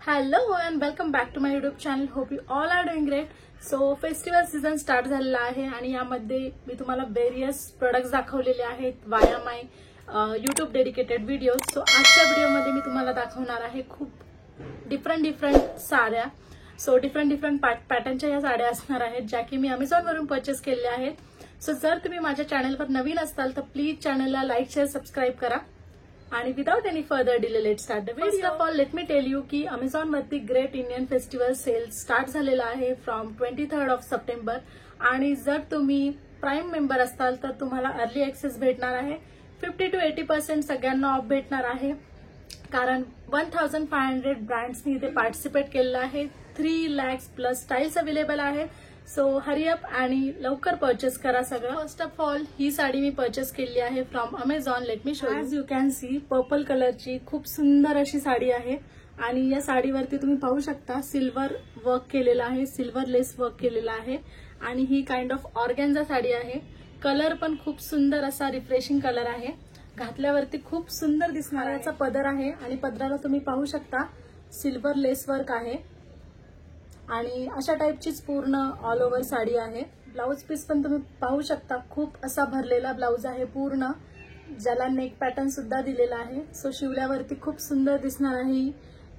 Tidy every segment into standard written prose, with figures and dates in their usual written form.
Hello and welcome back to my YouTube channel. Hope you all are doing great. So festival season start झालेला आहे आणि यामध्ये मी तुम्हाला various products दाखवलेले आहेत वाया माय यूट्यूब डेडिकेटेड व्हिडिओज. सो आजच्या व्हिडिओमध्ये मी तुम्हाला दाखवणार आहे खूप डिफरंट साड्या. सो डिफरंट पॅटर्नच्या या साड्या असणार आहेत ज्या की मी अमेझॉनवरून परचेस केलेल्या आहेत. सो जर तुम्ही माझ्या चॅनलवर नवीन असाल तर प्लीज चॅनलला लाईक शेअर सबस्क्राईब करा. आणि without any further delay let start the video. Of all let me tell you की अमेझॉन वरती great Indian festival sale start झालेला आहे फ्रॉम 23 सप्टेंबर. आणि जर तुम्ही प्राईम मेंबर असाल तर तुम्हाला अर्ली ऍक्सेस भेटणार आहे. 50 to 80% सगळ्यांना ऑफ भेटणार आहे कारण 1500 ब्रँड्सनी इथे पार्टिसिपेट केलेलं आहे. 3 lakhs प्लस स्टाईल्स अवेलेबल आहे. सो हरी अप आणि लवकर परचेस करा सगळं. First of all he sari me purchase केली आहे from Amazon. Let me show. As you can see purple कलरची खूप सुंदर अशी साडी आहे आणि या साडीवरती तुम्ही पाहू शकता सिल्वर वर्क केलेला आहे, सिल्वर लेस वर्क केलेला आहे आणि ही काइंड ऑफ ऑर्गॅन्झा साडी आहे. कलर पण खूप सुंदर असा रिफ्रेशिंग कलर आहे. घातल्यावरती खूप सुंदर दिसणार याचा पदर आहे आणि पदराला तुम्ही पाहू शकता सिल्वर लेस वर्क आहे आणि अशा टाईपचीच पूर्ण ऑल ओव्हर साडी आहे. ब्लाउज पीस पण तुम्ही पाहू शकता खूप असा भरलेला ब्लाउज आहे पूर्ण, ज्याला नेक पॅटर्न सुद्धा दिलेला आहे. सो शिवल्यावरती खूप सुंदर दिसणार आहे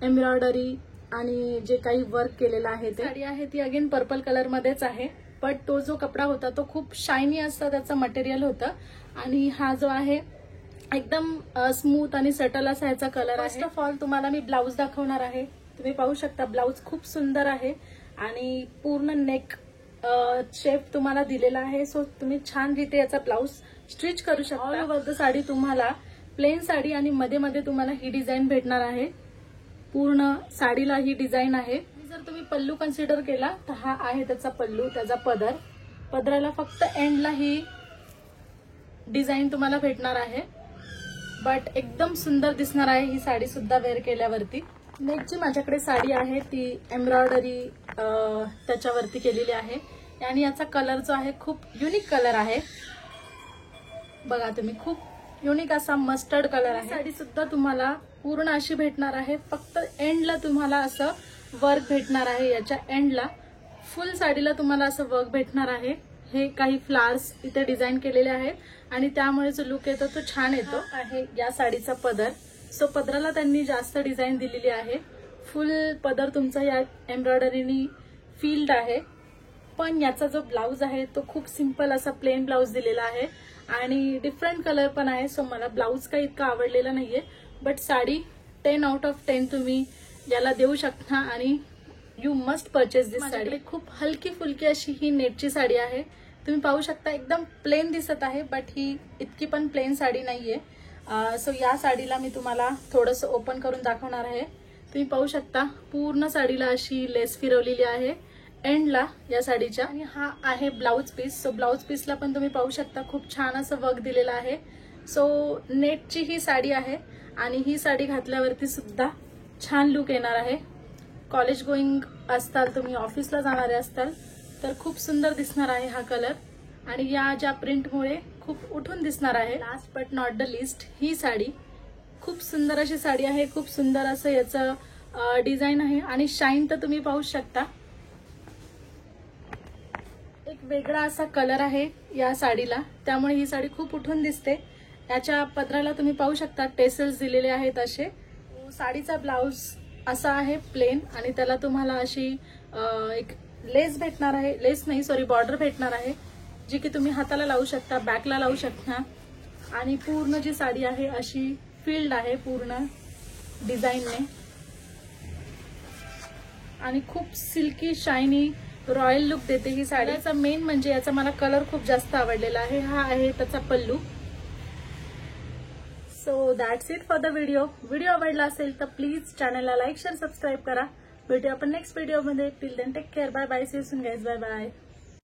एम्ब्रॉयडरी आणि जे काही वर्क केलेलं आहे ते. साडी आहे ती अगेन पर्पल कलर मध्येच आहे बट तो जो कपडा होता तो खूप शायनी असं त्याचं मटेरियल होतं आणि हा जो आहे एकदम स्मूथ आणि सटल असा ह्याचा कलर आहे. फर्स्ट ऑफ ऑल तुम्हाला मी ब्लाउज दाखवणार आहे. तुम्ही पाहू शकता ब्लाउज खूप सुंदर आहे आणि पूर्ण नेक शेप तुम्हाला दिलेला आहे. सो तुम्ही छान रीते याचा ब्लाउज स्टिच करू शकता. ऑल ओव्हर द साडी तुम्हाला प्लेन साडी आणि मध्ये मध्ये तुम्हाला ही डिझाईन भेटणार आहे. पूर्ण साडीला ही डिझाईन आहे. जर तुम्ही पल्लू कन्सिडर केला तर हा आहे त्याचा पल्लू, त्याचा पदर. पदराला फक्त एंडला ही डिझाईन तुम्हाला भेटणार आहे बट एकदम सुंदर दिसणार आहे ही साडी सुद्धा वेअर केल्यावरती. नेक्स्ट जी माझ्याकडे साडी आहे ती एम्ब्रॉयडरी त्याच्यावरती केलेली आहे आणि याचा कलर जो आहे खूप युनिक कलर आहे. बघा तुम्ही खूप युनिक असा मस्टर्ड कलर आहे. साडी सुद्धा तुम्हाला पूर्ण अशी भेटणार आहे. फक्त एंडला तुम्हाला असं वर्क भेटणार आहे. याच्या एंडला फुल साडीला तुम्हाला असं वर्क भेटणार आहे. हे काही फ्लावर्स इथे डिझाईन केलेले आहेत आणि त्यामुळे जो लुक येतो तो छान येतो. आहे या साडीचा पदर. सो पदराला त्यांनी जास्त डिझाईन दिलेली आहे. फुल पदर तुमचा या एम्ब्रॉयडरीनी फील्ड आहे पण याचा जो ब्लाउज आहे तो खूप सिंपल असा प्लेन ब्लाउज दिलेला आहे आणि डिफरंट कलर पण आहे. सो मला ब्लाउज काही इतका आवडलेला नाहीये बट साडी 10 out of 10 तुम्ही याला देऊ शकता आणि यू मस्ट परचेस दिस साडी. खूप हलकी फुलकी अशी ही नेटची साडी आहे. तुम्ही पाहू शकता एकदम प्लेन दिसत आहे बट ही इतकी पण प्लेन साडी नाहीये. सो या साडीला मी तुम्हाला थोडंसं ओपन करून दाखवणार आहे. तुम्ही पाहू शकता पूर्ण साडीला अशी लेस फिरवलेली आहे एंडला या साडीच्या. आणि हा आहे ब्लाउज पीस. सो ब्लाउज पीसला पण तुम्ही पाहू शकता खूप छान असं वर्क दिलेलं आहे. सो नेटची ही साडी आहे आणि ही साडी घातल्यावरती सुद्धा छान लुक येणार आहे. कॉलेज गोईंग असताल, तुम्ही ऑफिसला जाणारे असताल तर खूप सुंदर दिसणार आहे हा कलर आणि या ज्या प्रिंटमुळे खूप उठून दिसणार आहे. Last but not the least ही साडी खूप सुंदर अशी साडी आहे. खूप सुंदर असं याचं डिझाईन आहे आणि शाईन तर तुम्ही पाहू शकता. एक वेगळा असा कलर आहे या साडीला त्यामुळे ही साडी खूप उठून दिसते. याच्या पदराला तुम्ही पाहू शकता टेसल्स दिलेले आहेत असे. साडीचा ब्लाउज असा आहे प्लेन आणि त्याला तुम्हाला अशी एक लेस भेटणार आहे. लेस नाही सॉरी बॉर्डर भेटणार आहे जी की तुम्ही हाताला लावू शकता, बॅकला लावू शकता आणि पूर्ण जी साडी आहे अशी फील्ड आहे पूर्ण डिझाईनने आणि खूप सिल्की शायनी रॉयल लुक देते ही साडीचा. मेन म्हणजे याचा मला कलर खूप जास्त आवडलेला आहे. हा आहे त्याचा pallu. So that's it for the video. Video आवडला असेल तर प्लीज चॅनलला लाईक शेअर सबस्क्राईब करा. भेटूया आपण नेक्स्ट व्हिडिओमध्ये. Till then take care. Bye bye. See you soon guys. Bye bye.